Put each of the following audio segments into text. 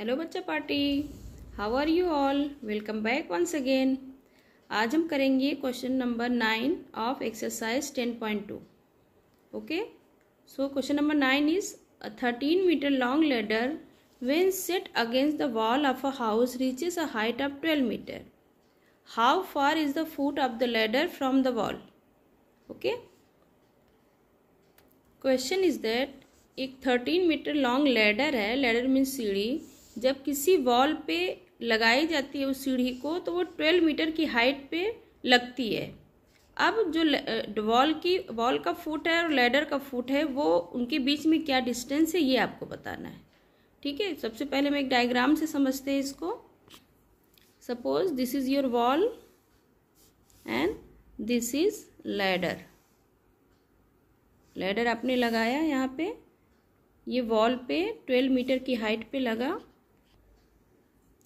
Hello बच्चा party, how are you all. Welcome back once again. आज हम करेंगे question number 9 of exercise 10.2। Okay, so question number 9 is a 13 metre long ladder when set against the wall of a house reaches a height of 12 metre. How far is the foot of the ladder from the wall. Okay, question is that एक 13 metre long ladder है, ladder means सीढ़ी, जब किसी wall पे लगाई जाती है उस सीढ़ी को तो वो 12 मीटर की हाइट पे लगती है। अब जो वॉल का फुट है और लैडर का फुट है वो उनके बीच में क्या डिस्टेंस है ये आपको बताना है। ठीक है, सबसे पहले हम एक डायग्राम से समझते हैं इसको। Suppose this is your wall and this is ladder. Ladder आपने लगाया यहाँ पे, ये वॉल पे 12 मीटर की हाइट पे लगा।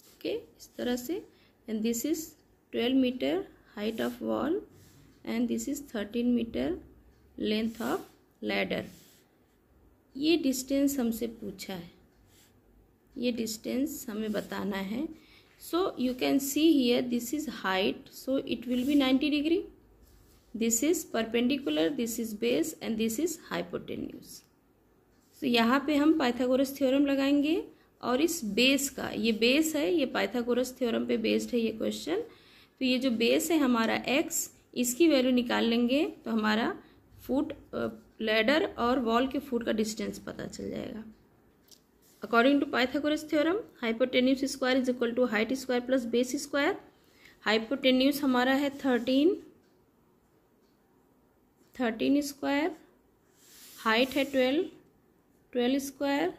ओके, इस तरह से, and this is 12 metre height of wall and this is 13 metre length of ladder. ये डिस्टेंस हमसे पूछा है, ये डिस्टेंस हमें बताना है। So you can see here this is height, so it will be 90 degree. This is perpendicular, this is base and this is hypotenuse. तो यहाँ पे हम पाइथागोरस थ्योरम लगाएंगे और इस बेस का, ये बेस है, ये पाइथागोरस थ्योरम पे बेस्ड है ये क्वेश्चन। तो ये जो बेस है हमारा x, इसकी वैल्यू निकाल लेंगे तो हमारा फुट लैडर और वॉल के फुट का डिस्टेंस पता चल जाएगा। According to Pythagoras theorem, hypotenuse square is equal to height square plus base square. Hypotenuse हमारा है 13 स्क्वायर, हाइट है 12 स्क्वायर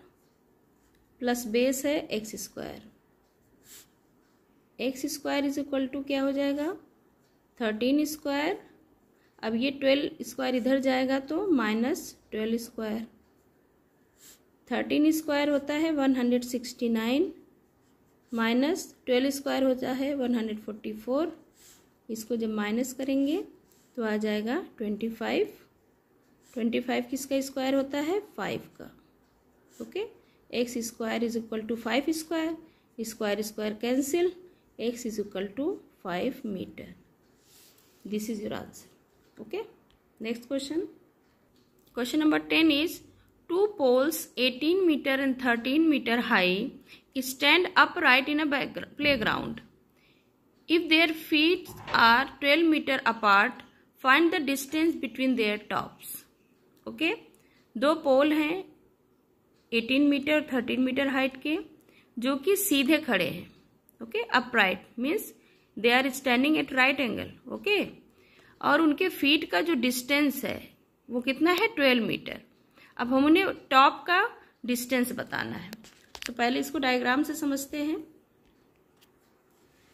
प्लस बेस है x square. X square is equal to क्या हो जाएगा 13 स्क्वायर। अब ये 12 स्क्वायर इधर जाएगा तो -12 स्क्वायर। 13 स्क्वायर होता है 169 माइनस 12 स्क्वायर होता है 144। इसको जब माइनस करेंगे तो आ जाएगा 25। 25 किसका स्क्वायर होता है 5 का। Okay, x square is equal to 5 square, square square cancel, x is equal to 5 metre. This is your answer. Okay, next question. Question number 10 is two poles 18 meter and 13 meter high stand upright in a playground. If their feet are 12 meter apart, find the distance between their tops. Okay, दो पोल हैं 18 metre 13 metre height के, जो कि सीधे खड़े हैं। Okay, upright means they are standing at right angle. Okay, और उनके फीट का जो डिस्टेंस है वो कितना है 12 मीटर। अब हम उन्हें टॉप का डिस्टेंस बताना है, तो पहले इसको डायग्राम से समझते हैं।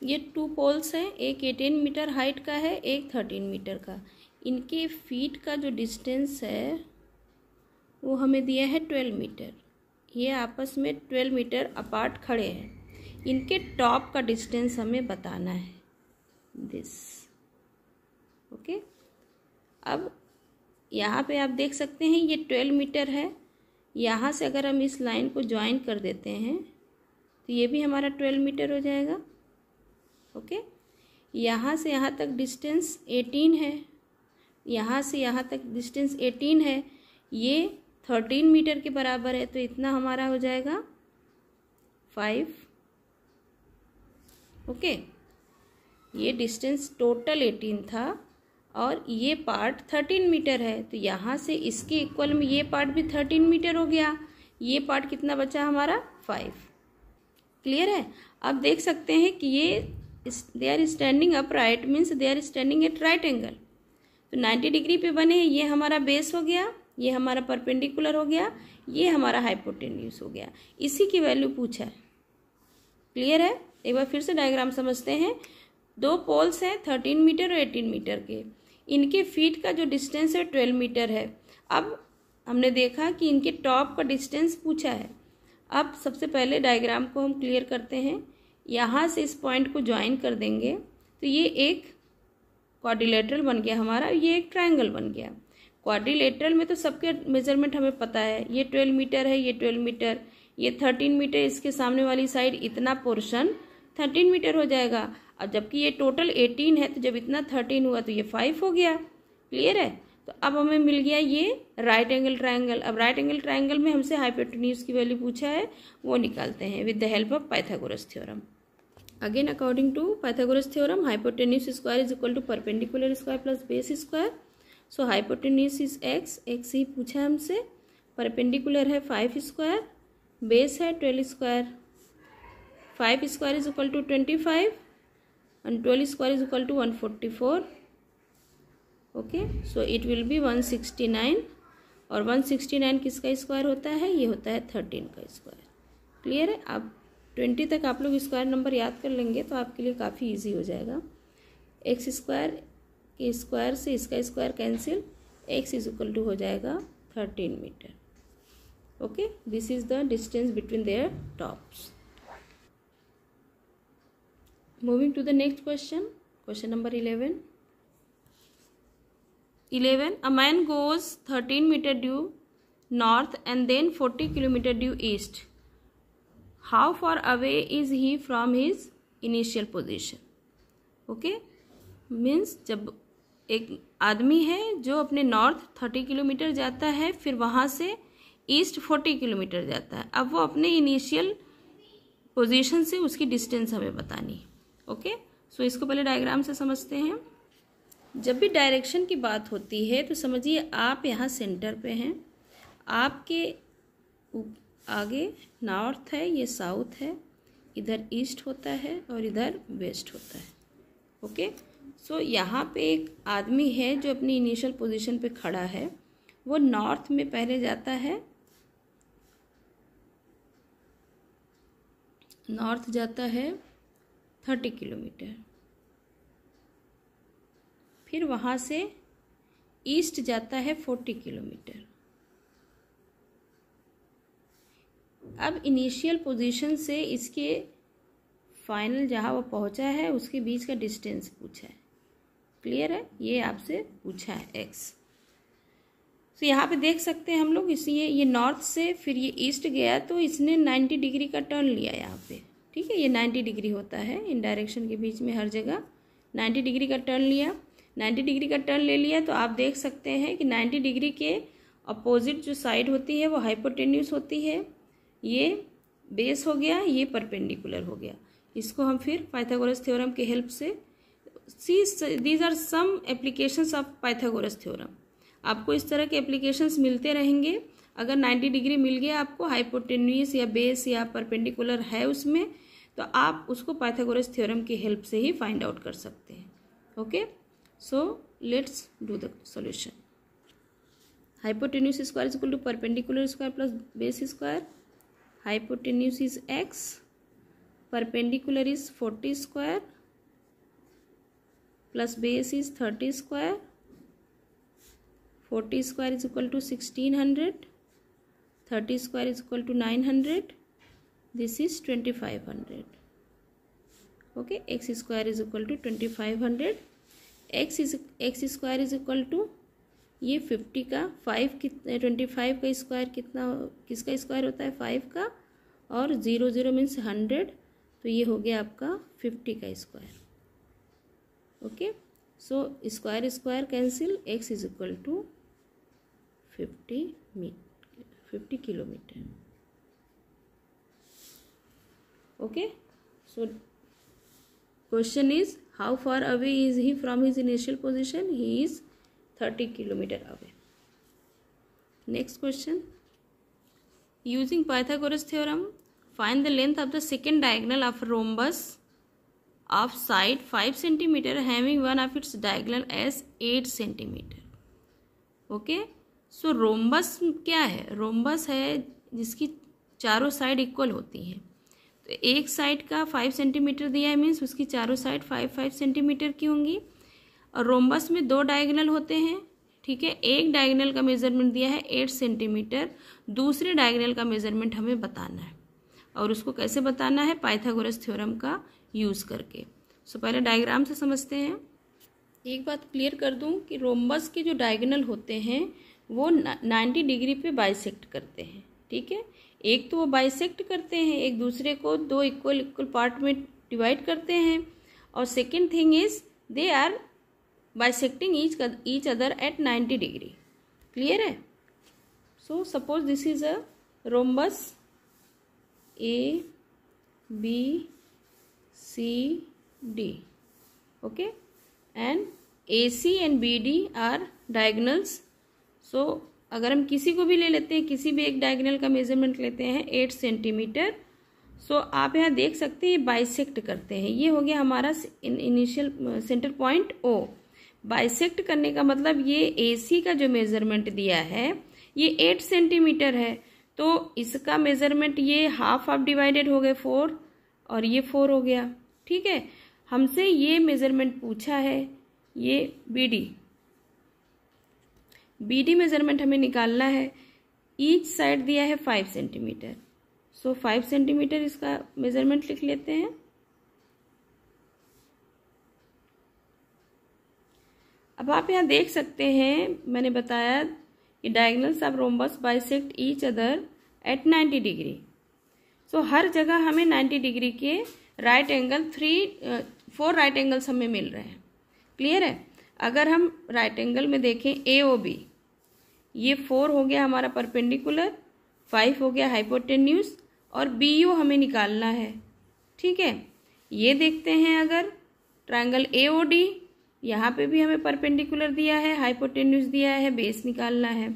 ये 2 पोल्स हैं, एक 18 मीटर हाइट का है, एक 13 मीटर का। इनके फीट का जो डिस्टेंस है वो हमें दिया है 12 मीटर। ये आपस में 12 मीटर अपार्ट खड़े हैं। इनके टॉप का डिस्टेंस हमें बताना है, दिस। ओके, अब यहाँ पे आप देख सकते हैं ये 12 मीटर है। यहाँ से अगर हम इस लाइन को ज्वाइन कर देते हैं तो ये भी हमारा 12 मीटर हो जाएगा। ओके, यहाँ से यहाँ तक डिस्टेंस 18 है, यहाँ से यहाँ तक डिस्टेंस 18 है, ये 13 मीटर के बराबर है, तो इतना हमारा हो जाएगा 5। ओके, ये डिस्टेंस टोटल 18 था और ये पार्ट 13 मीटर है, तो यहाँ से इसके इक्वल में ये पार्ट भी 13 मीटर हो गया। ये पार्ट कितना बचा हमारा 5। क्लियर है। अब देख सकते हैं कि ये they are standing upright means they are standing at right angle, तो 90 डिग्री पे बने। ये हमारा बेस हो गया, ये हमारा परपेंडिकुलर हो गया, ये हमारा हाइपोटेन्यूज हो गया। इसी की वैल्यू पूछा है। क्लियर है। एक बार फिर से डायग्राम समझते हैं। दो पोल्स हैं 13 मीटर और 18 मीटर के, इनके फीट का जो डिस्टेंस है 12 मीटर है। अब हमने देखा कि इनके टॉप का डिस्टेंस पूछा है। अब सबसे पहले डायग्राम को हम क्लियर करते हैं। यहाँ से इस पॉइंट को ज्वाइन कर देंगे तो ये एक क्वाड्रिलेटरल बन गया हमारा, ये एक ट्रायंगल बन गया। क्वाड्रिलेटरल में तो सबके मेजरमेंट हमें पता है, ये 12 मीटर है, ये 12 मीटर, ये 13 मीटर, इसके सामने वाली साइड इतना पोर्शन 13 मीटर हो जाएगा। अब जबकि ये टोटल 18 है, तो जब इतना 13 हुआ तो ये 5 हो गया। क्लियर है? तो अब हमें मिल गया ये राइट एंगल ट्रायंगल। अब राइट एंगल ट्रायंगल में हमसे हाइपोटेन्यूज की वैल्यू पूछा है, वो निकालते हैं with the help of Pythagoras theorem. Again according to Pythagoras theorem, hypotenuse square is equal to perpendicular square plus base square. So hypotenuse is x ही पूछा है हमसे, परपेंडिकुलर है 5 स्क्वायर, बेस है 12 square. 5 square is equal to 25 and 12 square is equal to 144. Okay, so it will be 169, और 169 किसका square होता है? ये होता है 13 का स्क्वायर। क्लियर है? अब 20 तक आप लोग स्क्वायर नंबर याद कर लेंगे तो आपके लिए काफ़ी इजी हो जाएगा। एक्स स्क्वायर के स्क्वायर से इसका square cancel, x is equal to हो जाएगा 13 metre. Okay, this is the distance between their tops. Moving to the next question, question number 11. A man goes 13 meter due north and then 40 kilometer due east. How far away is he from his initial position? Okay, means जब एक आदमी है जो अपने north 30 kilometre जाता है, फिर वहाँ से ईस्ट 40 किलोमीटर जाता है। अब वो अपने इनिशियल पोजीशन से उसकी डिस्टेंस हमें बतानी है। ओके, सो इसको पहले डायग्राम से समझते हैं। जब भी डायरेक्शन की बात होती है तो समझिए आप यहाँ सेंटर पे हैं, आपके आगे नॉर्थ है, ये साउथ है, इधर ईस्ट होता है और इधर वेस्ट होता है। ओके, सो यहाँ पे एक आदमी है जो अपनी इनिशियल पोजीशन पे खड़ा है, वो नॉर्थ में पहले जाता है, नॉर्थ जाता है 30 किलोमीटर, फिर वहाँ से ईस्ट जाता है 40 किलोमीटर। अब इनिशियल पोजीशन से इसके फाइनल जहाँ वो पहुँचा है उसके बीच का डिस्टेंस पूछा है। क्लियर है? ये आपसे पूछा है एक्स। तो यहाँ पे देख सकते हैं हम लोग, इसलिए ये नॉर्थ से फिर ये ईस्ट गया तो इसने 90 डिग्री का टर्न लिया यहाँ पे। ठीक है, ये 90 डिग्री होता है इन डायरेक्शन के बीच में, हर जगह 90 डिग्री का टर्न लिया। 90 डिग्री का टर्न ले लिया तो आप देख सकते हैं कि 90 डिग्री के अपोजिट जो साइड होती है वो हाइपोटेन्यूज होती है। ये बेस हो गया, ये परपेंडिकुलर हो गया। इसको हम फिर पाइथागोरस थ्योरम के हेल्प से these are some applications of Pythagoras theorem. आपको इस तरह के एप्लीकेशंस मिलते रहेंगे। अगर 90 डिग्री मिल गया आपको, हाइपोटेन्यूज या बेस या परपेंडिकुलर है उसमें, तो आप उसको पाइथागोरस थ्योरम की हेल्प से ही फाइंड आउट कर सकते हैं। Okay, so let's do the solution. Hypotenuse square is equal to perpendicular square plus base square. Hypotenuse is x, perpendicular is 40 square plus base is 30 square. 40 square is equal to 1600, 30 square is equal to 900, this is 2500। Okay, x square is equal to 2500। X square is equal to ये 50 का 25 का square कितना, किसका square होता है? 5 का, और 0 0 means 100, तो ये हो गया आपका 50 का square. Okay, so square square cancel, x is equal to 50 kilometre. Okay, so question is how far away is he from his initial position? He is 30 kilometre away. Next question, using Pythagoras theorem find the length of the second diagonal of rhombus of side 5 centimetre having one of its diagonal as 8 centimetre. Okay, so rhombus क्या है? Rhombus है जिसकी चारों side equal होती हैं। तो एक side का 5 सेंटीमीटर दिया है, मीन्स उसकी चारों साइड 5 सेंटीमीटर की होंगी। और रोम्बस में 2 डायगोनल होते हैं। ठीक है, एक डायगोनल का मेजरमेंट दिया है 8 सेंटीमीटर, दूसरे डायगोनल का मेजरमेंट हमें बताना है। और उसको कैसे बताना है? पाइथागोरस थ्योरम का यूज़ करके। सो पहले डायग्राम से समझते हैं। एक बात क्लियर कर दूं कि रोम्बस के जो डायगोनल होते हैं वो 90 डिग्री पे बाइसेक्ट करते हैं। ठीक है, एक तो वो बाइसेक्ट करते हैं, एक दूसरे को दो इक्वल पार्ट में डिवाइड करते हैं, और second thing is they are bisecting each other at 90 degree. Clear है? So suppose this is a rhombus A B C D, okay, and A C and B D are diagonals. So अगर हम किसी को भी ले लेते हैं, किसी भी एक डायगोनल का मेजरमेंट लेते हैं 8 सेंटीमीटर, सो आप यहाँ देख सकते हैं बाइसेक्ट करते हैं। ये हो गया हमारा initial centre point O. Bisect करने का मतलब ये AC का जो मेजरमेंट दिया है ये 8 सेंटीमीटर है, तो इसका मेजरमेंट ये हाफ डिवाइडेड हो गए 4 और ये 4 हो गया। ठीक है, हमसे ये मेजरमेंट पूछा है, ये BD मेजरमेंट हमें निकालना है। ईच साइड दिया है 5 सेंटीमीटर, सो 5 सेंटीमीटर इसका मेजरमेंट लिख लेते हैं। अब आप यहाँ देख सकते हैं, मैंने बताया कि diagonals of rhombus bisect each other at 90 degree. So हर जगह हमें 90 डिग्री के राइट एंगल 4 राइट एंगल्स हमें मिल रहे हैं। क्लियर है? अगर हम राइट एंगल में देखें AOB, ये 4 हो गया हमारा परपेंडिकुलर, 5 हो गया हाइपोटेन्यूज, और BO हमें निकालना है। ठीक है, ये देखते हैं अगर ट्रायंगल AOD, यहाँ पे भी हमें परपेंडिकुलर दिया है, हाइपोटेन्यूज दिया है, बेस निकालना है।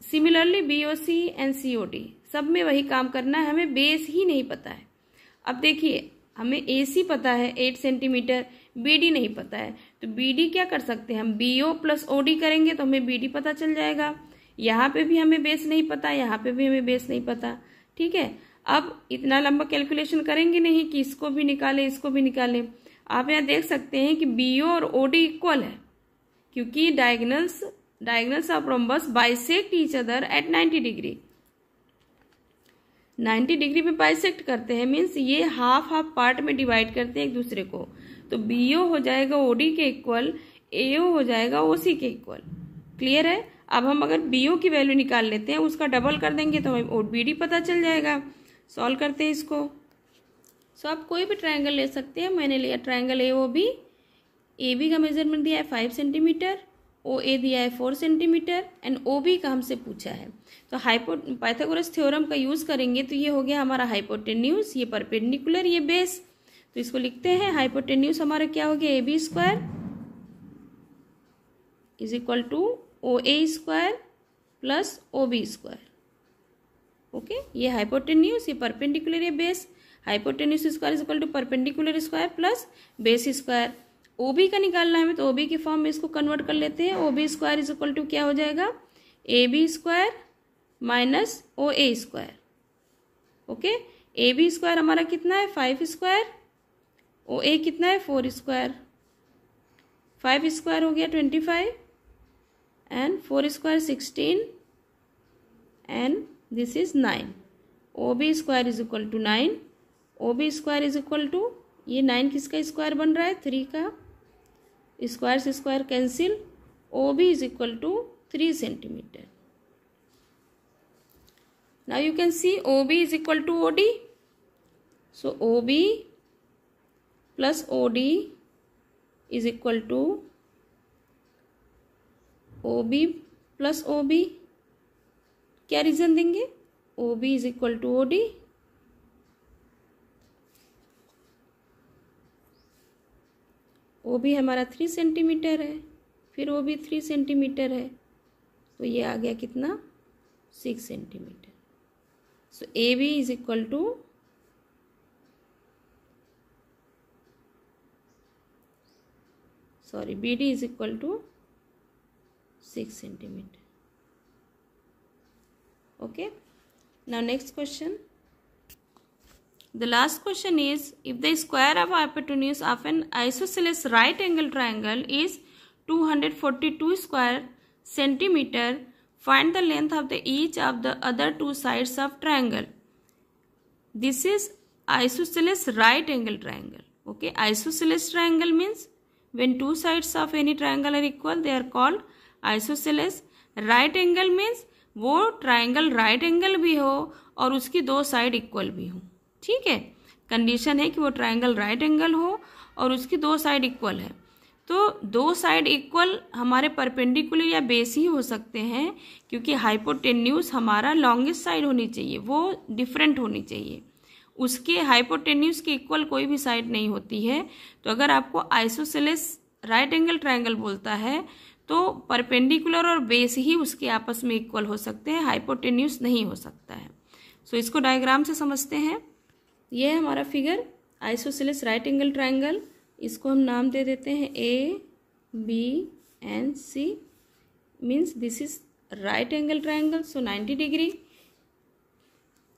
सिमिलरली BOC एंड COD सब में वही काम करना है, हमें बेस ही नहीं पता है। अब देखिए, हमें AC पता है 8 सेंटीमीटर, BD नहीं पता है, तो BD क्या कर सकते हैं हम, BO प्लस OD करेंगे तो हमें BD पता चल जाएगा। यहाँ पे भी हमें बेस नहीं पता, यहाँ पे भी हमें बेस नहीं पता। ठीक है, अब इतना लंबा कैलकुलेशन करेंगे नहीं कि इसको भी निकालें इसको भी निकालें। आप यहाँ देख सकते हैं कि BO और OD इक्वल है, क्योंकि diagonals of rhombus bisect each other at 90 degree. 90 degree पे बाइसेक्ट करते हैं, मीन्स ये हाफ पार्ट में डिवाइड करते हैं एक दूसरे को, तो BO हो जाएगा OD के इक्वल, AO हो जाएगा OC के इक्वल। क्लियर है? अब हम अगर BO की वैल्यू निकाल लेते हैं, उसका डबल कर देंगे तो हमें BD पता चल जाएगा। सॉल्व करते हैं इसको। सो आप कोई भी ट्रायंगल ले सकते हैं। मैंने लिया ट्रायंगल AOB, AB का मेजरमेंट दिया है 5 सेंटीमीटर, OA दिया है 4 सेंटीमीटर, एंड OB का हमसे पूछा है। तो पाइथागोरस थ्योरम का यूज करेंगे तो ये हो गया हमारा हाइपोटेन्यूज, ये परपेंडिकुलर, ये बेस। तो इसको लिखते हैं, हाइपोटेन्यूज हमारा क्या हो गया, AB square is equal to OA square plus OB square. Okay, ये हाइपोटेन्यूज, ये परपेंडिकुलर, ये base. Hypotenuse square is equal to perpendicular square plus base square. OB का निकालना है हमें, तो OB के फॉर्म में इसको कन्वर्ट कर लेते हैं। OB square is equal to क्या हो जाएगा, AB square minus OA square. Okay, AB square हमारा कितना है 5 स्क्वायर, OA कितना है 4 स्क्वायर। 5 स्क्वायर हो गया 25 and 4 square 16 and this is 9। OB square is equal to 9। OB square is equal to, ये 9 किसका स्क्वायर बन रहा है, 3 का। स्क्वायर से square cancel, OB is equal to 3 centimetre. Now you can see OB is equal to OD। So OB plus OD is equal to OB plus OB। क्या reason देंगे, OB is equal to OD। OB हमारा 3 centimetre है, फिर OB 3 centimetre है, तो ये आ गया कितना, 6 centimetre. So AB is equal to BD is equal to 6 centimetre. Okay, now next question. The last question is, if the square of hypotenuse of an isosceles right angle triangle is 242 square centimeter, find the length of each of the other two sides of triangle. This is isosceles right angle triangle. Okay, isosceles triangle means when two sides of any triangle are equal, they are called isosceles. Right angle means वो triangle right angle भी हो और उसकी दो side equal भी हो। ठीक है, कंडीशन है कि वो ट्राइंगल राइट एंगल हो और उसकी दो साइड इक्वल है। तो दो साइड इक्वल हमारे परपेंडिकुलर या बेस ही हो सकते हैं, क्योंकि हाइपोटेन्यूज हमारा लॉन्गेस्ट साइड होनी चाहिए, वो डिफरेंट होनी चाहिए, उसके हाइपोटेन्यूज की इक्वल कोई भी साइड नहीं होती है। तो अगर आपको आइसोसेलेस राइट एंगल ट्राइंगल बोलता है तो परपेंडिकुलर और बेस ही उसके आपस में इक्वल हो सकते हैं, हाइपोटेन्यूज नहीं हो सकता है। सो इसको डायग्राम से समझते हैं। ये है हमारा figure isosceles right angle triangle. इसको हम नाम दे देते हैं A B and C, means this is right angle triangle, so 90 degree.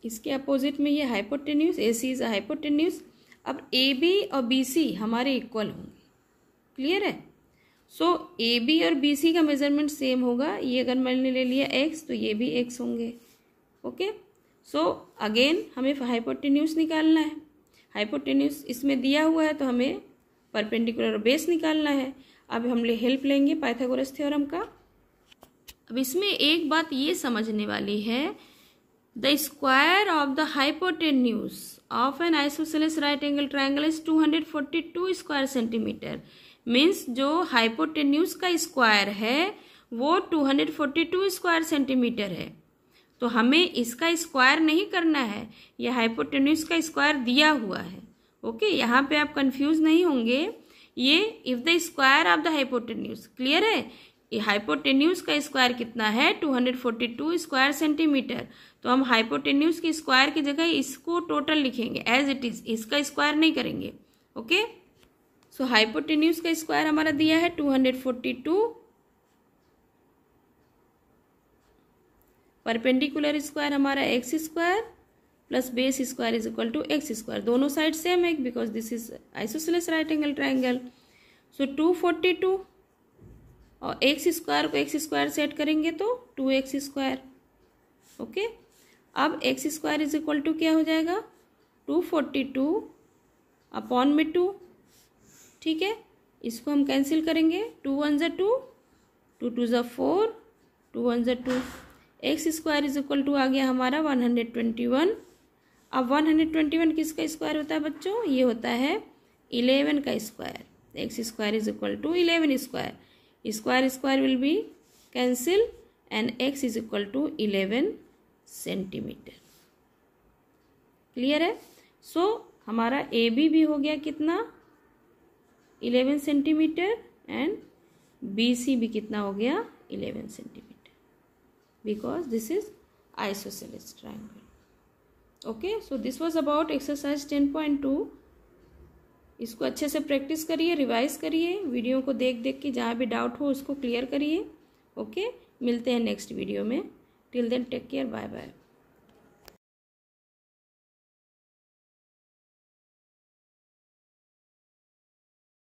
इसके अपोजिट में ये hypotenuse, A C is hypotenuse. अब ए बी और बी सी हमारे इक्वल होंगे, क्लियर है। सो ए बी और बी सी का मेजरमेंट सेम होगा। ये अगर मैंने ले लिया एक्स तो ये भी एक्स होंगे। ओके, सो अगेन हमें हाइपोटेन्यूज निकालना है। हाइपोटेन्यूज इसमें दिया हुआ है तो हमें परपेंडिकुलर और बेस निकालना है। अब हम हेल्प लेंगे पाइथागोरस थ्योरम का। अब इसमें एक बात ये समझने वाली है, the square of the hypotenuse of N isosceles right angle triangle is 242 square centimetre. Means जो हाइपोटेन्यूज का स्क्वायर है वो 242 स्क्वायर सेंटीमीटर है। तो हमें इसका स्क्वायर नहीं करना है, यह हाइपोटेन्यूज का स्क्वायर दिया हुआ है। ओके, यहाँ पे आप कंफ्यूज नहीं होंगे। ये if the square of the hypotenuse, clear है। ये हाइपोटेन्यूज का स्क्वायर कितना है 242 स्क्वायर सेंटीमीटर। तो हम हाइपोटेन्यूज के स्क्वायर की जगह इसको टोटल लिखेंगे एज इट इज, इसका स्क्वायर नहीं करेंगे। ओके, सो हाइपोटेन्यूज का स्क्वायर हमारा दिया है 242, परपेंडिकुलर स्क्वायर हमारा x square plus base square is equal to x square. दोनों साइड सेम है because this is isosceles right angle triangle. So 242 और एक्स स्क्वायर को एक्स स्क्वायर से ऐड करेंगे तो 2x स्क्वायर। ओके, अब x square is equal to क्या हो जाएगा 242 अपॉन में 2। ठीक है, इसको हम कैंसिल करेंगे, 2 1 ज़ा 2, 2 2 ज़ा 4, 2 1 ज़ा 2। X square is equal to आ गया हमारा 121। अब 121 किसका स्क्वायर होता है बच्चों, ये होता है 11 का square. X square is equal to 11 square, square square will be cancel and x is equal to 11 centimetre. Clear है। सो हमारा ए बी भी हो गया कितना 11 सेंटीमीटर एंड बी सी भी कितना हो गया 11 centimetre, because this is isosceles triangle. Okay, so this was about exercise 10.2। इसको अच्छे से प्रैक्टिस करिए, रिवाइज करिए, वीडियो को देख देख के जहाँ भी डाउट हो उसको क्लियर करिए। ओके, मिलते हैं नेक्स्ट वीडियो में। Till then take care, bye bye.